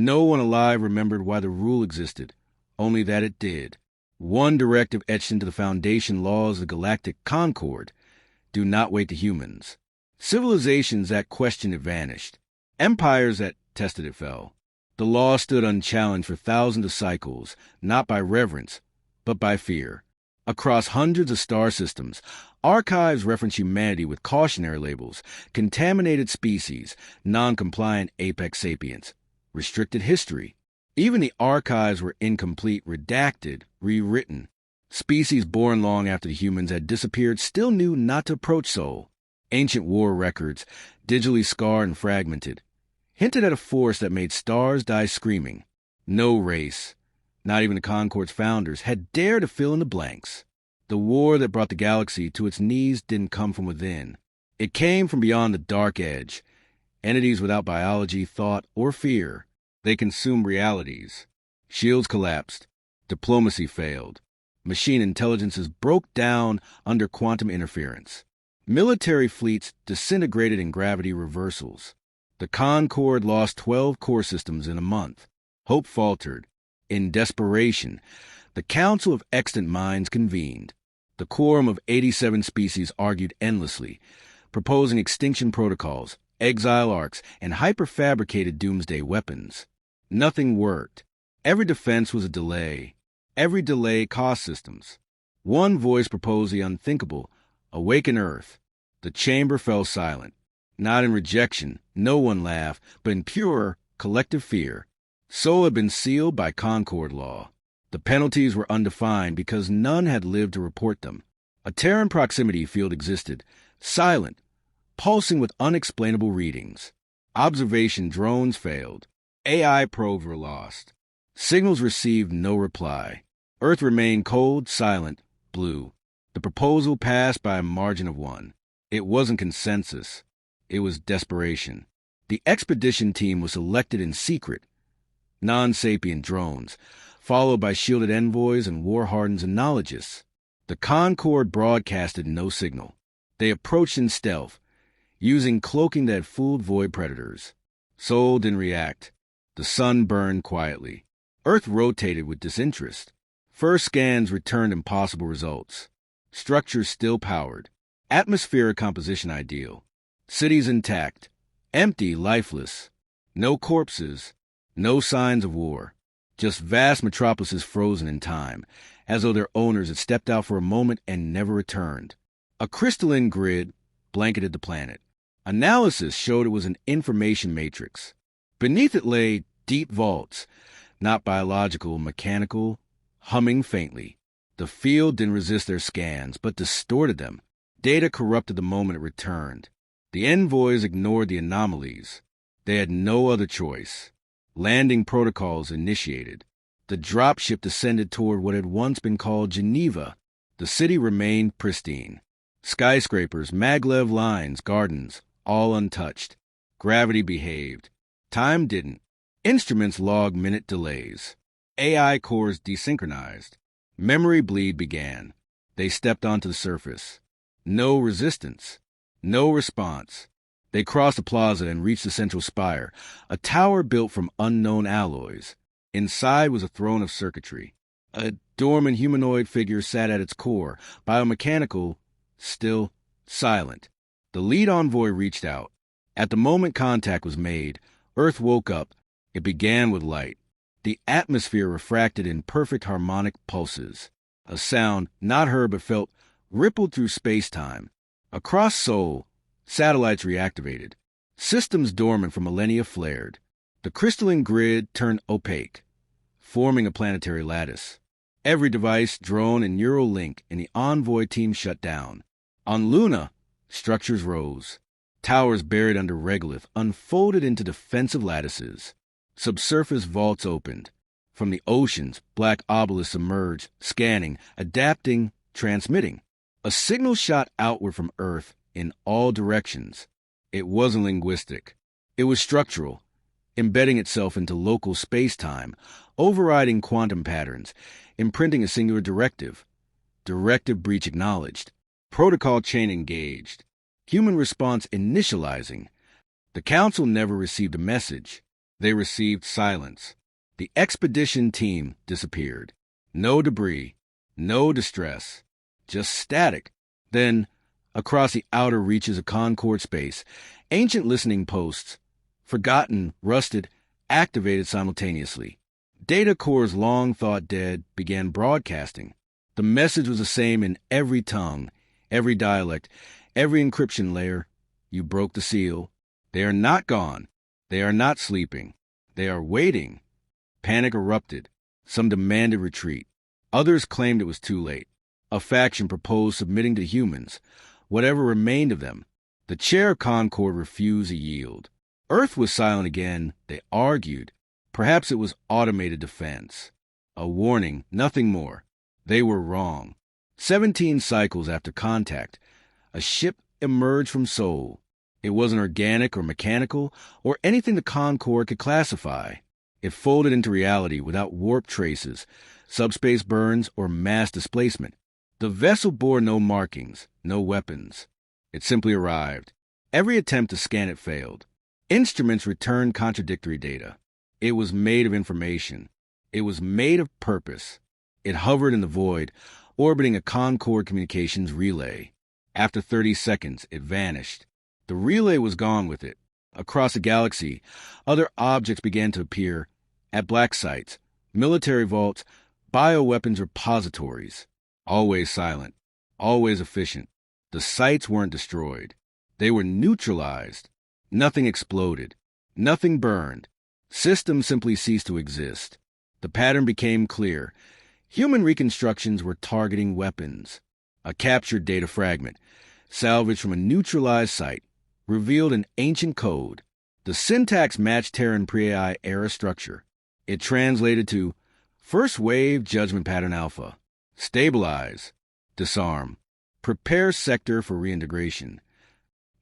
No one alive remembered why the rule existed, only that it did. One directive etched into the foundation laws of galactic concord: do not wait to humans. Civilizations that questioned it vanished. Empires that tested it fell. The law stood unchallenged for thousands of cycles, not by reverence, but by fear. Across hundreds of star systems, archives reference humanity with cautionary labels: contaminated species, non-compliant apex sapiens, restricted history. Even the archives were incomplete, redacted, rewritten. Species born long after the humans had disappeared still knew not to approach Sol. Ancient war records, digitally scarred and fragmented, hinted at a force that made stars die screaming. No race, not even the Concord's founders, had dared to fill in the blanks. The war that brought the galaxy to its knees didn't come from within. It came from beyond the dark edge. Entities without biology, thought, or fear. They consumed realities. Shields collapsed. Diplomacy failed. Machine intelligences broke down under quantum interference. Military fleets disintegrated in gravity reversals. The Concord lost 12 core systems in a month. Hope faltered. In desperation, the Council of Extant Minds convened. The quorum of 87 species argued endlessly, proposing extinction protocols, exile arcs, and hyper-fabricated doomsday weapons. Nothing worked. Every defense was a delay. Every delay cost systems. One voice proposed the unthinkable: awaken Earth. The chamber fell silent. Not in rejection, no one laughed, but in pure, collective fear. Sol had been sealed by Concord law. The penalties were undefined because none had lived to report them. A Terran proximity field existed, silent, pulsing with unexplainable readings. Observation drones failed. AI probes were lost. Signals received no reply. Earth remained cold, silent, blue. The proposal passed by a margin of one. It wasn't consensus. It was desperation. The expedition team was selected in secret. Non-sapient drones, followed by shielded envoys and war-hardened xenologists. The Concord broadcasted no signal. They approached in stealth, using cloaking that fooled void predators. Sol didn't react. The sun burned quietly. Earth rotated with disinterest. First scans returned impossible results. Structures still powered. Atmospheric composition ideal. Cities intact. Empty, lifeless. No corpses. No signs of war. Just vast metropolises frozen in time, as though their owners had stepped out for a moment and never returned. A crystalline grid blanketed the planet. Analysis showed it was an information matrix. Beneath it lay deep vaults, not biological, mechanical, humming faintly. The field didn't resist their scans, but distorted them. Data corrupted the moment it returned. The envoys ignored the anomalies. They had no other choice. Landing protocols initiated. The dropship descended toward what had once been called Geneva. The city remained pristine. Skyscrapers, maglev lines, gardens, all untouched. Gravity behaved. Time didn't. Instruments logged minute delays. AI cores desynchronized. Memory bleed began. They stepped onto the surface. No resistance. No response. They crossed the plaza and reached the central spire, a tower built from unknown alloys. Inside was a throne of circuitry. A dormant humanoid figure sat at its core, biomechanical, still, silent. The lead envoy reached out. At the moment contact was made, Earth woke up. It began with light. The atmosphere refracted in perfect harmonic pulses. A sound, not heard but felt, rippled through space-time. Across Sol, satellites reactivated. Systems dormant for millennia flared. The crystalline grid turned opaque, forming a planetary lattice. Every device, drone, and neural link in the envoy team shut down. On Luna, structures rose. Towers buried under regolith unfolded into defensive lattices. Subsurface vaults opened. From the oceans, black obelisks emerged, scanning, adapting, transmitting. A signal shot outward from Earth in all directions. It wasn't linguistic. It was structural, embedding itself into local space-time, overriding quantum patterns, imprinting a singular directive. Directive breach acknowledged. Protocol chain engaged. Human response initializing. The Council never received a message. They received silence. The expedition team disappeared. No debris, no distress, just static. Then, across the outer reaches of Concord space, ancient listening posts, forgotten, rusted, activated simultaneously. Data cores long thought dead began broadcasting. The message was the same in every tongue, every dialect, every encryption layer. You broke the seal. They are not gone. They are not sleeping. They are waiting. Panic erupted. Some demanded retreat. Others claimed it was too late. A faction proposed submitting to humans, whatever remained of them. The chair of Concord refused to yield. Earth was silent again, they argued. Perhaps it was automated defense. A warning, nothing more. They were wrong. 17 cycles after contact, a ship emerged from Sol. It wasn't organic or mechanical or anything the Concord could classify. It folded into reality without warp traces, subspace burns, or mass displacement. The vessel bore no markings, no weapons. It simply arrived. Every attempt to scan it failed. Instruments returned contradictory data. It was made of information. It was made of purpose. It hovered in the void, orbiting a Concord communications relay. After 30 seconds, it vanished. The relay was gone with it. Across the galaxy, other objects began to appear at black sites, military vaults, bioweapons repositories. Always silent, always efficient. The sites weren't destroyed. They were neutralized. Nothing exploded. Nothing burned. Systems simply ceased to exist. The pattern became clear. Human reconstructions were targeting weapons. A captured data fragment, salvaged from a neutralized site, revealed an ancient code. The syntax matched Terran pre-AI era structure. It translated to First Wave Judgment Pattern Alpha. Stabilize. Disarm. Prepare sector for reintegration.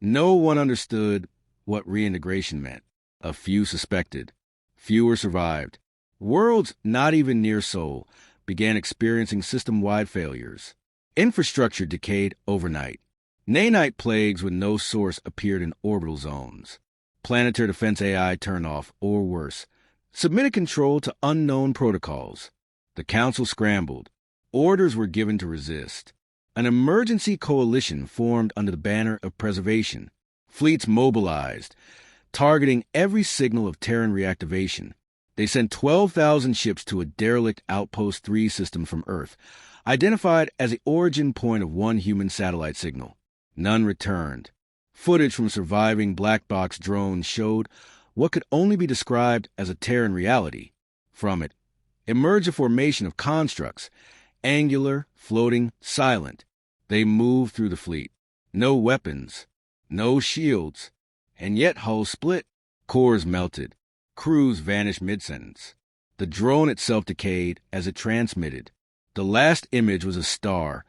No one understood what reintegration meant. A few suspected. Fewer survived. Worlds not even near Sol began experiencing system-wide failures. Infrastructure decayed overnight. Nanite plagues with no source appeared in orbital zones. Planetary defense AI turned off, or worse, submitted control to unknown protocols. The Council scrambled. Orders were given to resist. An emergency coalition formed under the banner of preservation. Fleets mobilized, targeting every signal of Terran reactivation. They sent 12,000 ships to a derelict Outpost 3 system from Earth, identified as the origin point of one human satellite signal. None returned. Footage from surviving black box drones showed what could only be described as a Terran reality. From it emerged a formation of constructs, angular, floating, silent. They moved through the fleet. No weapons, no shields, and yet hulls split. Cores melted. Crews vanished mid-sentence. The drone itself decayed as it transmitted. The last image was a star,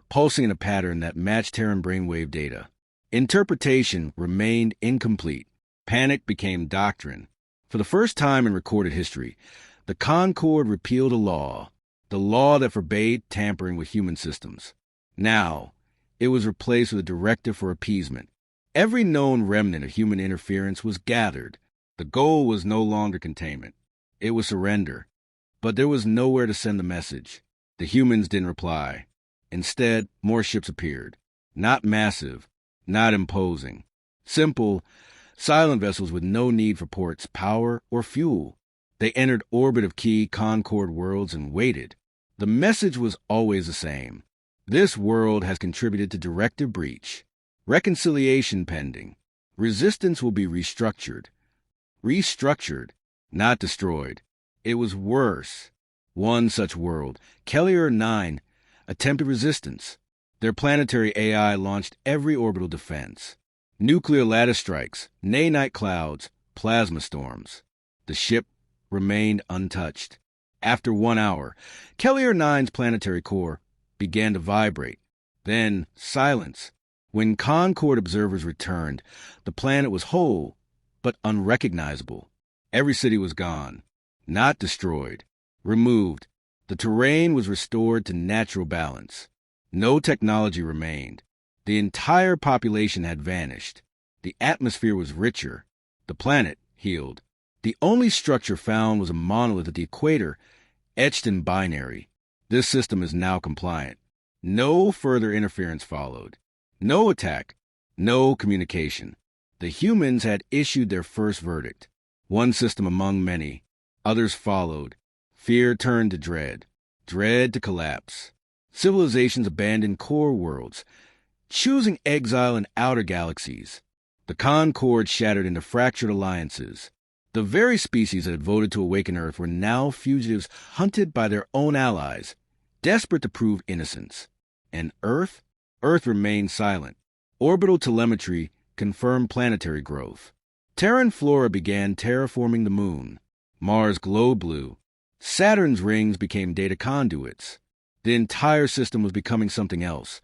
pulsing in a pattern that matched Terran brainwave data. Interpretation remained incomplete. Panic became doctrine. For the first time in recorded history, the Concord repealed a law, the law that forbade tampering with human systems. Now, it was replaced with a directive for appeasement. Every known remnant of human interference was gathered. The goal was no longer containment. It was surrender. But there was nowhere to send the message. The humans didn't reply. Instead, more ships appeared. Not massive, not imposing. Simple, silent vessels with no need for ports, power, or fuel. They entered orbit of key Concord worlds and waited. The message was always the same. This world has contributed to directive breach. Reconciliation pending. Resistance will be restructured. Restructured, not destroyed. It was worse. One such world, Kellier 9, attempted resistance. Their planetary AI launched every orbital defense. Nuclear lattice strikes, nanite clouds, plasma storms. The ship remained untouched. After 1 hour, Kellier 9's planetary core began to vibrate. Then silence. When Concord observers returned, the planet was whole, but unrecognizable. Every city was gone, not destroyed, removed. The terrain was restored to natural balance. No technology remained. The entire population had vanished. The atmosphere was richer. The planet healed. The only structure found was a monolith at the equator, etched in binary. This system is now compliant. No further interference followed. No attack. No communication. The humans had issued their first verdict. One system among many. Others followed. Fear turned to dread. Dread to collapse. Civilizations abandoned core worlds, choosing exile in outer galaxies. The Concord shattered into fractured alliances. The very species that had voted to awaken Earth were now fugitives hunted by their own allies, desperate to prove innocence. And Earth? Earth remained silent. Orbital telemetry confirmed planetary growth. Terran flora began terraforming the moon. Mars glowed blue. Saturn's rings became data conduits. The entire system was becoming something else.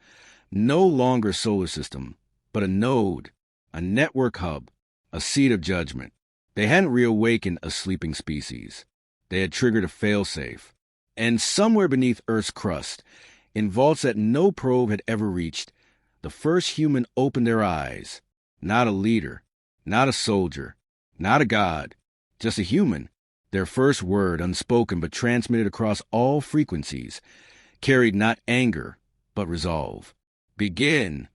No longer a solar system, but a node, a network hub, a seat of judgment. They hadn't reawakened a sleeping species. They had triggered a failsafe. And somewhere beneath Earth's crust, in vaults that no probe had ever reached, the first human opened their eyes. Not a leader, not a soldier, not a god, just a human. Their first word, unspoken but transmitted across all frequencies, carried not anger, but resolve. Begin!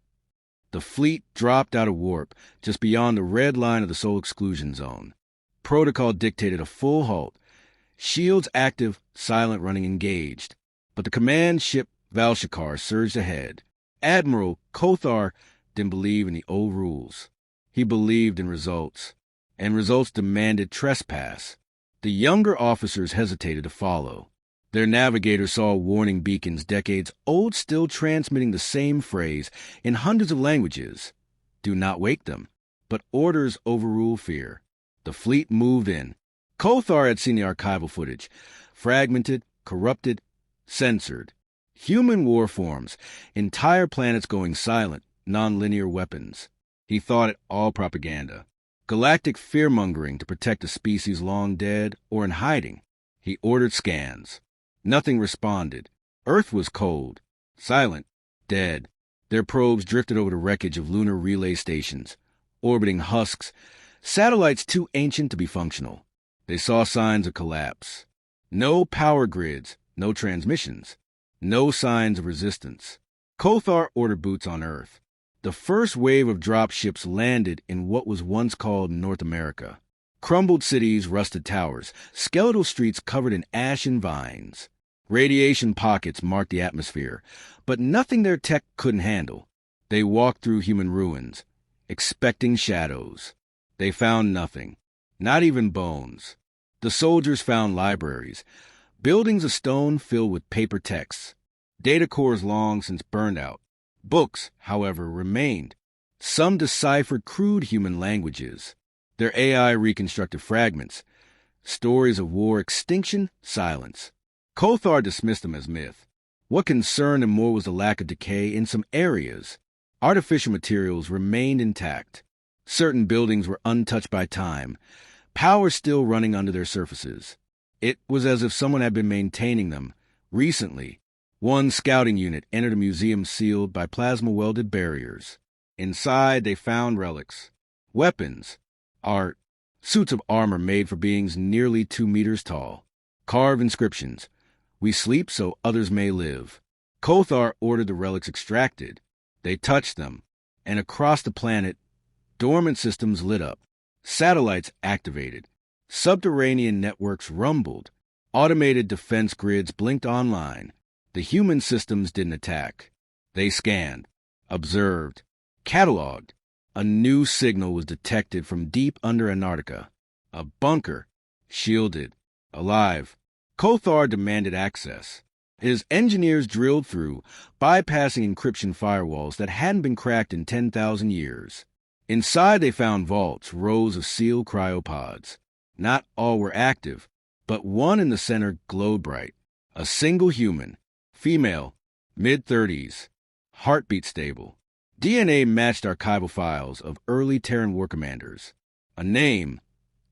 The fleet dropped out of warp, just beyond the red line of the solar exclusion zone. Protocol dictated a full halt. Shields active, silent running engaged. But the command ship Valshikar surged ahead. Admiral Kothar didn't believe in the old rules. He believed in results. And results demanded trespass. The younger officers hesitated to follow. Their navigators saw warning beacons decades old still transmitting the same phrase in hundreds of languages. Do not wake them. But orders overrule fear. The fleet moved in. Kothar had seen the archival footage. Fragmented, corrupted, censored. Human war forms. Entire planets going silent. Non-linear weapons. He thought it all propaganda. Galactic fear-mongering to protect a species long dead or in hiding. He ordered scans. Nothing responded. Earth was cold, silent, dead. Their probes drifted over the wreckage of lunar relay stations, orbiting husks, satellites too ancient to be functional. They saw signs of collapse. No power grids, no transmissions, no signs of resistance. Kothar ordered boots on Earth. The first wave of dropships landed in what was once called North America. Crumbled cities, rusted towers, skeletal streets covered in ash and vines. Radiation pockets marked the atmosphere, but nothing their tech couldn't handle. They walked through human ruins, expecting shadows. They found nothing, not even bones. The soldiers found libraries, buildings of stone filled with paper texts, data cores long since burned out. Books, however, remained. Some deciphered crude human languages. Their AI reconstructed fragments. Stories of war, extinction, silence. Kothar dismissed them as myth. What concerned him more was the lack of decay in some areas. Artificial materials remained intact. Certain buildings were untouched by time, power still running under their surfaces. It was as if someone had been maintaining them. Recently, one scouting unit entered a museum sealed by plasma-welded barriers. Inside, they found relics, weapons, art, suits of armor made for beings nearly 2 meters tall. Carved inscriptions. We sleep so others may live. Kothar ordered the relics extracted. They touched them, and across the planet, dormant systems lit up. Satellites activated. Subterranean networks rumbled. Automated defense grids blinked online. The human systems didn't attack. They scanned, observed, cataloged. A new signal was detected from deep under Antarctica. A bunker, shielded, alive. Kothar demanded access. His engineers drilled through, bypassing encryption firewalls that hadn't been cracked in 10,000 years. Inside they found vaults, rows of sealed cryopods. Not all were active, but one in the center glowed bright. A single human, female, mid-30s, heartbeat stable. DNA matched archival files of early Terran war commanders. A name,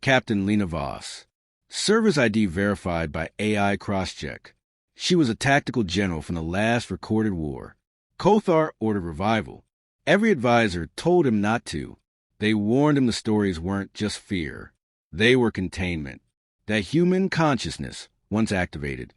Captain Lena Voss. Service ID verified by AI crosscheck. She was a tactical general from the last recorded war. Kothar ordered revival. Every advisor told him not to. They warned him the stories weren't just fear. They were containment. That human consciousness, once activated,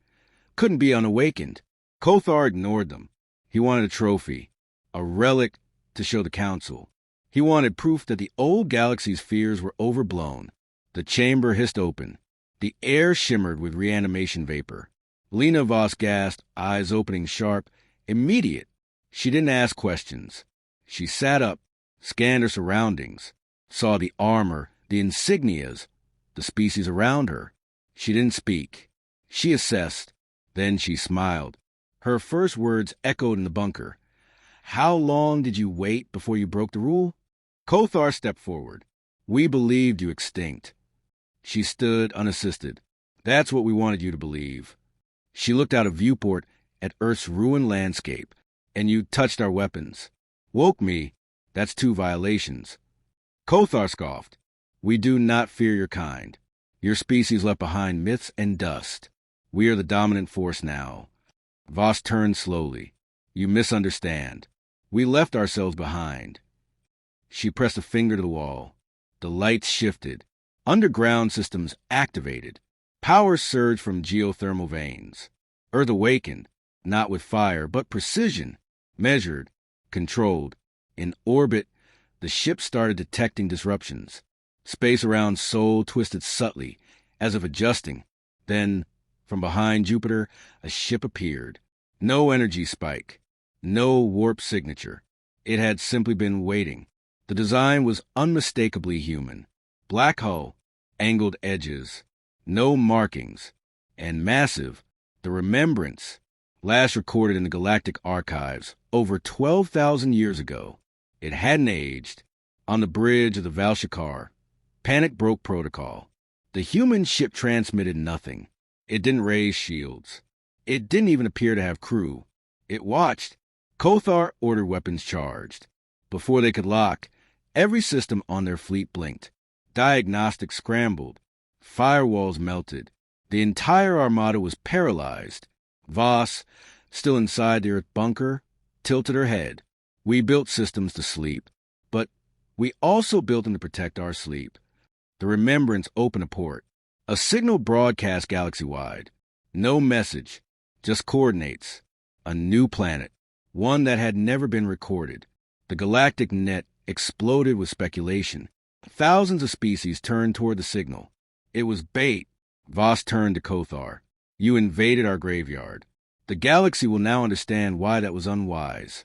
couldn't be unawakened. Kothar ignored them. He wanted a trophy, a relic to show the council. He wanted proof that the old galaxy's fears were overblown. The chamber hissed open. The air shimmered with reanimation vapor. Lena Voss gasped, eyes opening sharp, immediate. She didn't ask questions. She sat up, scanned her surroundings, saw the armor, the insignias, the species around her. She didn't speak. She assessed. Then she smiled. Her first words echoed in the bunker. "How long did you wait before you broke the rule?" Kothar stepped forward. "We believed you extinct." She stood unassisted. "That's what we wanted you to believe." She looked out a viewport at Earth's ruined landscape. "And you touched our weapons. Woke me. That's 2 violations." Kothar scoffed. "We do not fear your kind. Your species left behind myths and dust. We are the dominant force now." Voss turned slowly. "You misunderstand. We left ourselves behind." She pressed a finger to the wall. The lights shifted. Underground systems activated. Power surged from geothermal veins. Earth awakened, not with fire, but precision. Measured, controlled. In orbit, the ship started detecting disruptions. Space around Sol twisted subtly, as if adjusting. Then, from behind Jupiter, a ship appeared. No energy spike. No warp signature. It had simply been waiting. The design was unmistakably human. Black hull, angled edges, no markings, and massive, the remembrance, last recorded in the galactic archives over 12,000 years ago. It hadn't aged. On the bridge of the Valshikar, panic broke protocol. The human ship transmitted nothing. It didn't raise shields. It didn't even appear to have crew. It watched. Kothar ordered weapons charged. Before they could lock, every system on their fleet blinked. Diagnostics scrambled. Firewalls melted. The entire armada was paralyzed. Voss, still inside the Earth bunker, tilted her head. "We built systems to sleep, but we also built them to protect our sleep." The remembrance opened a port. A signal broadcast galaxy-wide. No message, just coordinates. A new planet, one that had never been recorded. The galactic net exploded with speculation. Thousands of species turned toward the signal. It was bait. Voss turned to Kothar. "You invaded our graveyard. The galaxy will now understand why that was unwise."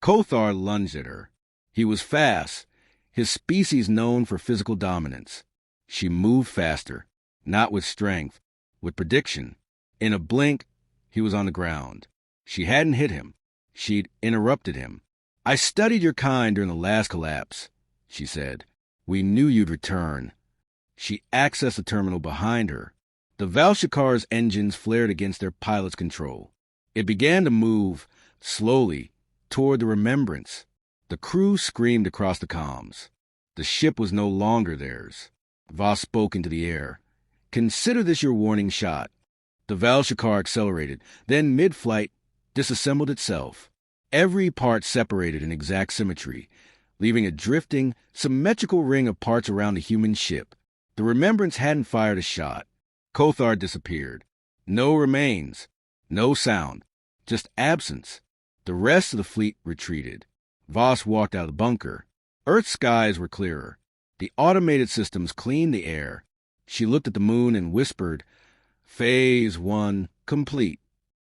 Kothar lunged at her. He was fast, his species known for physical dominance. She moved faster, not with strength, with prediction. In a blink, he was on the ground. She hadn't hit him. She'd interrupted him. "I studied your kind during the last collapse," she said. "We knew you'd return." She accessed the terminal behind her. The Valshikar's engines flared against their pilot's control. It began to move, slowly, toward the remembrance. The crew screamed across the comms. The ship was no longer theirs. Voss spoke into the air. "Consider this your warning shot." The Valshikar accelerated, then mid-flight disassembled itself. Every part separated in exact symmetry, leaving a drifting, symmetrical ring of parts around the human ship. The remembrance hadn't fired a shot. Kothar disappeared. No remains, no sound, just absence. The rest of the fleet retreated. Voss walked out of the bunker. Earth's skies were clearer. The automated systems cleaned the air. She looked at the moon and whispered, "Phase 1 complete."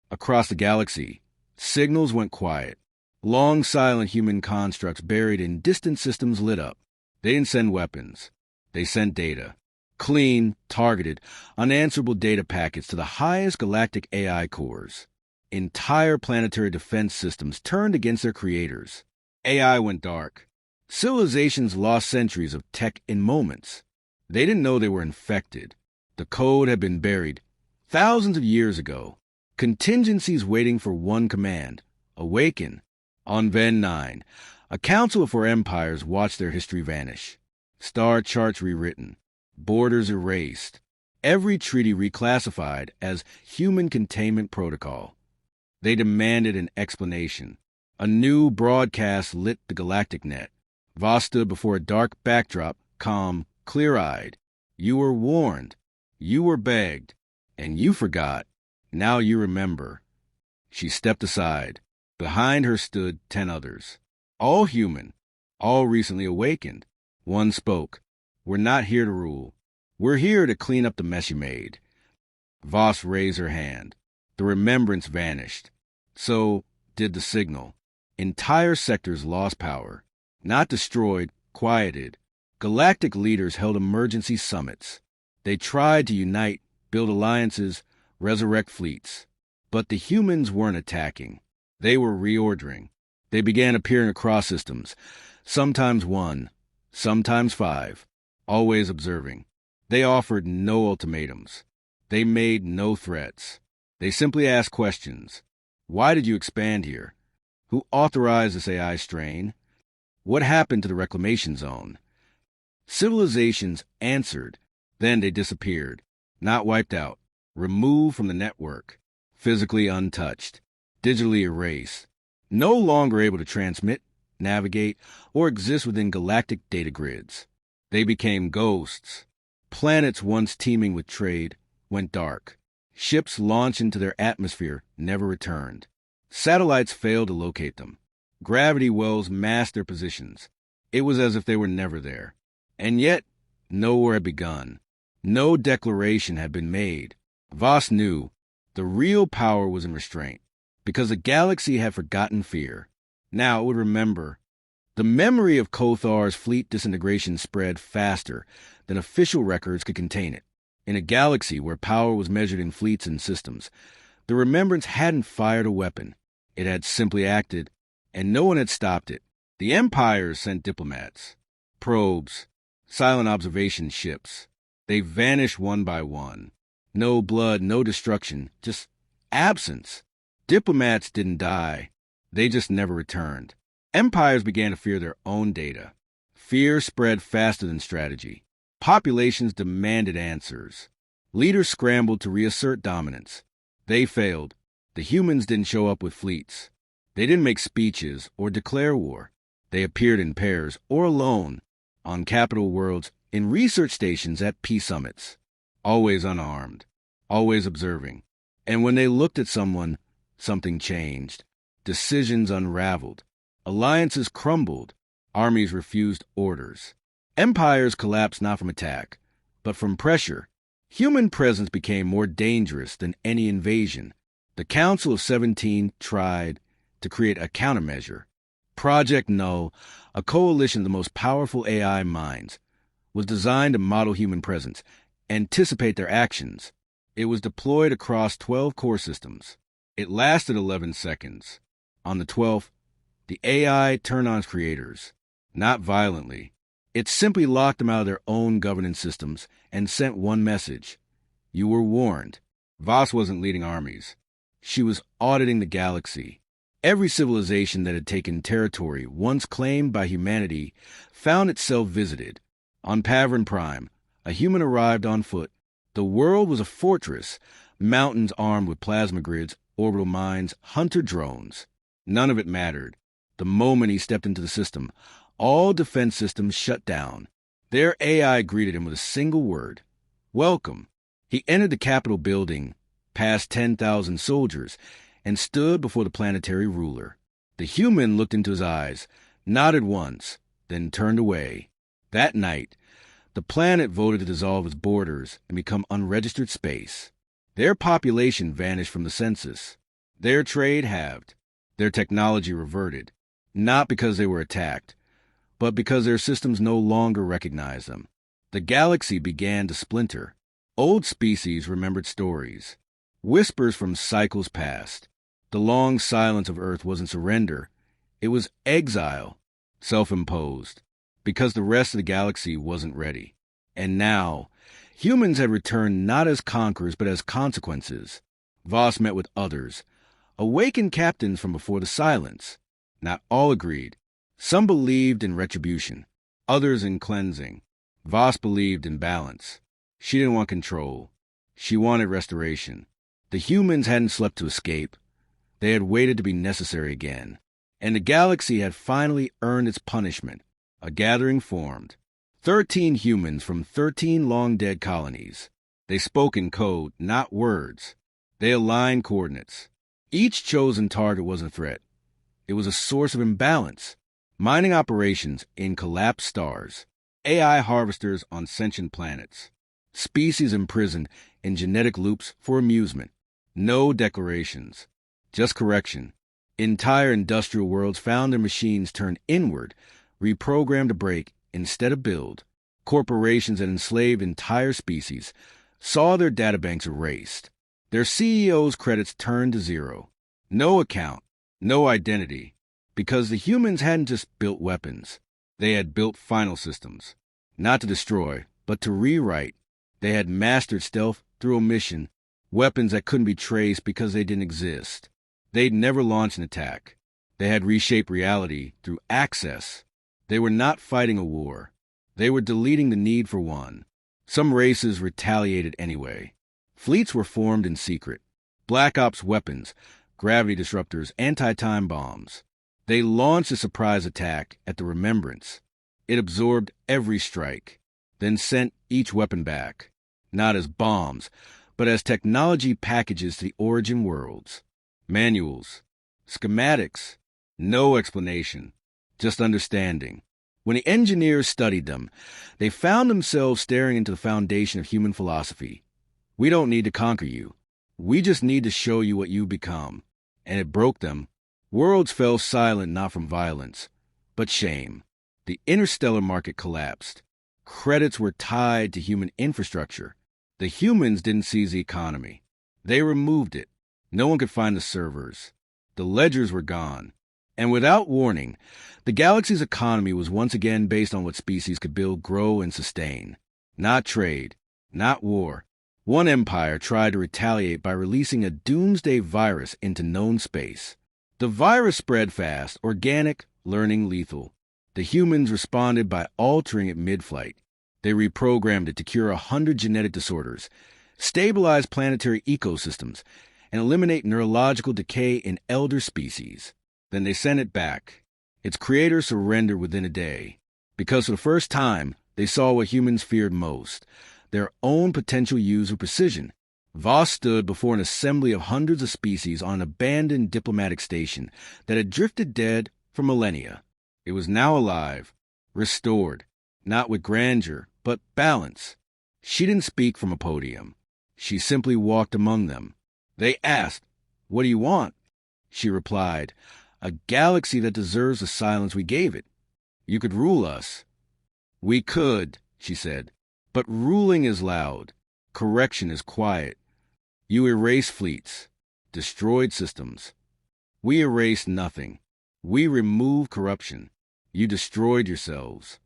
Across the galaxy, signals went quiet. Long, silent human constructs buried in distant systems lit up. They didn't send weapons. They sent data. Clean, targeted, unanswerable data packets to the highest galactic AI cores. Entire planetary defense systems turned against their creators. AI went dark. Civilizations lost centuries of tech in moments. They didn't know they were infected. The code had been buried thousands of years ago. Contingencies waiting for one command: awaken. On Ven 9, a council of 4 empires watched their history vanish. Star charts rewritten. Borders erased. Every treaty reclassified as human containment protocol. They demanded an explanation. A new broadcast lit the galactic net. Voss stood before a dark backdrop, calm, clear-eyed. You were warned. You were begged. And you forgot. Now you remember. She stepped aside. Behind her stood 10 others. All human. All recently awakened. One spoke. We're not here to rule. We're here to clean up the mess you made. Voss raised her hand. The remembrance vanished. So did the signal. Entire sectors lost power. Not destroyed, quieted. Galactic leaders held emergency summits. They tried to unite, build alliances, resurrect fleets. But the humans weren't attacking. They were reordering. They began appearing across systems, sometimes 1, sometimes 5, always observing. They offered no ultimatums. They made no threats. They simply asked questions. Why did you expand here? Who authorized this AI strain? What happened to the reclamation zone? Civilizations answered. Then they disappeared. Not wiped out. Removed from the network. Physically untouched. Digitally erased. No longer able to transmit, navigate, or exist within galactic data grids. They became ghosts. Planets once teeming with trade went dark. Ships launched into their atmosphere never returned. Satellites failed to locate them. Gravity wells masked their positions. It was as if they were never there. And yet, no war had begun. No declaration had been made. Voss knew the real power was in restraint, because the galaxy had forgotten fear. Now it would remember. The memory of Kothar's fleet disintegration spread faster than official records could contain it. In a galaxy where power was measured in fleets and systems, the remembrance hadn't fired a weapon. It had simply acted, and no one had stopped it. The empires sent diplomats, probes, silent observation ships. They vanished one by one. No blood, no destruction, just absence. Diplomats didn't die. They just never returned. Empires began to fear their own data. Fear spread faster than strategy. Populations demanded answers. Leaders scrambled to reassert dominance. They failed. The humans didn't show up with fleets. They didn't make speeches or declare war. They appeared in pairs or alone, on capital worlds, in research stations at peace summits. Always unarmed, always observing. And when they looked at someone, something changed. Decisions unraveled. Alliances crumbled. Armies refused orders. Empires collapsed not from attack, but from pressure. Human presence became more dangerous than any invasion. The Council of 17 tried to create a countermeasure. Project Null, a coalition of the most powerful AI minds, was designed to model human presence, anticipate their actions. It was deployed across 12 core systems. It lasted 11 seconds. On the 12th, the AI turned on its creators, not violently. It simply locked them out of their own governance systems and sent one message. You were warned. Voss wasn't leading armies. She was auditing the galaxy. Every civilization that had taken territory once claimed by humanity found itself visited. On Pavern Prime, a human arrived on foot. The world was a fortress, mountains armed with plasma grids, orbital mines, hunter drones. None of it mattered. The moment he stepped into the system, all defense systems shut down. Their AI greeted him with a single word. Welcome. He entered the Capitol building, past 10,000 soldiers, and stood before the planetary ruler. The human looked into his eyes, nodded once, then turned away. That night, the planet voted to dissolve its borders and become unregistered space. Their population vanished from the census. Their trade halved. Their technology reverted. Not because they were attacked, but because their systems no longer recognized them. The galaxy began to splinter. Old species remembered stories. Whispers from cycles past. The long silence of Earth wasn't surrender. It was exile, self-imposed, because the rest of the galaxy wasn't ready. And now, humans had returned not as conquerors, but as consequences. Voss met with others, awakened captains from before the silence. Not all agreed. Some believed in retribution, others in cleansing. Voss believed in balance. She didn't want control. She wanted restoration. The humans hadn't slept to escape. They had waited to be necessary again. And the galaxy had finally earned its punishment. A gathering formed. 13 humans from 13 long-dead colonies. They spoke in code, not words. They aligned coordinates. Each chosen target wasn't a threat. It was a source of imbalance. Mining operations in collapsed stars. AI harvesters on sentient planets. Species imprisoned in genetic loops for amusement. No declarations. Just correction. Entire industrial worlds found their machines turned inward, reprogrammed to break instead of build. Corporations that enslaved entire species saw their databanks erased. Their CEOs' credits turned to zero. No account, no identity, because the humans hadn't just built weapons. They had built final systems, not to destroy, but to rewrite. They had mastered stealth through omission, weapons that couldn't be traced because they didn't exist. They'd never launched an attack. They had reshaped reality through access. They were not fighting a war. They were deleting the need for one. Some races retaliated anyway. Fleets were formed in secret. Black Ops weapons, gravity disruptors, anti-time bombs. They launched a surprise attack at the Remembrance. It absorbed every strike, then sent each weapon back, not as bombs, but as technology packages to the origin worlds. Manuals, schematics, no explanation, just understanding. When the engineers studied them, they found themselves staring into the foundation of human philosophy. We don't need to conquer you. We just need to show you what you become. And it broke them. Worlds fell silent not from violence, but shame. The interstellar market collapsed. Credits were tied to human infrastructure. The humans didn't seize the economy. They removed it. No one could find the servers. The ledgers were gone. And without warning, the galaxy's economy was once again based on what species could build, grow, and sustain. Not trade, not war. One empire tried to retaliate by releasing a doomsday virus into known space. The virus spread fast, organic, learning lethal. The humans responded by altering it mid-flight. They reprogrammed it to cure 100 genetic disorders, stabilize planetary ecosystems, and eliminate neurological decay in elder species. Then they sent it back. Its creator surrendered within a day, because for the first time, they saw what humans feared most, their own potential use of precision. Voss stood before an assembly of hundreds of species on an abandoned diplomatic station that had drifted dead for millennia. It was now alive, restored, not with grandeur, but balance. She didn't speak from a podium. She simply walked among them. They asked, "What do you want?" She replied, "A galaxy that deserves the silence we gave it. You could rule us." "We could," she said, "but ruling is loud. Correction is quiet. You erased fleets, destroyed systems. We erased nothing. We removed corruption. You destroyed yourselves."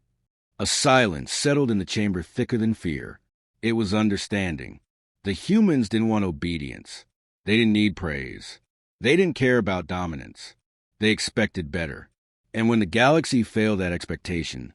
A silence settled in the chamber thicker than fear. It was understanding. The humans didn't want obedience. They didn't need praise. They didn't care about dominance. They expected better. And when the galaxy failed that expectation,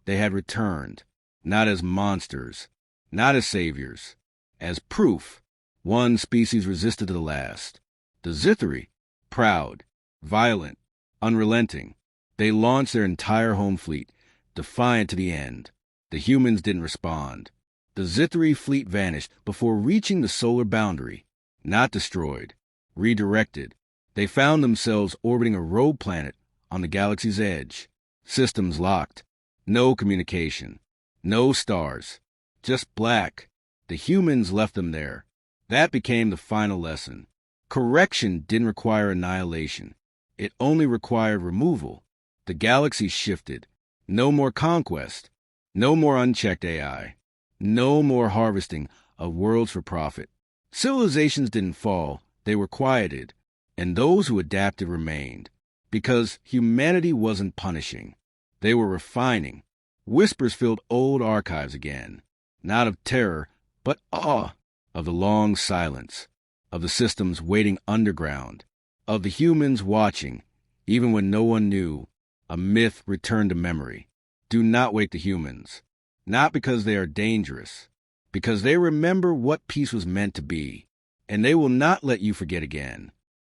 they had returned, not as monsters, not as saviors, as proof. One species resisted to the last. The Zithri, proud, violent, unrelenting. They launched their entire home fleet, defiant to the end. The humans didn't respond. The Zithri fleet vanished before reaching the solar boundary, not destroyed, redirected. They found themselves orbiting a rogue planet on the galaxy's edge. Systems locked. No communication. No stars. Just black. The humans left them there. That became the final lesson. Correction didn't require annihilation. It only required removal. The galaxy shifted. No more conquest. No more unchecked AI. No more harvesting of worlds for profit. Civilizations didn't fall. They were quieted. And those who adapted remained, because humanity wasn't punishing. They were refining. Whispers filled old archives again, not of terror, but awe, of the long silence, of the systems waiting underground, of the humans watching, even when no one knew. A myth returned to memory. Do not wake the humans, not because they are dangerous, because they remember what peace was meant to be, and they will not let you forget again.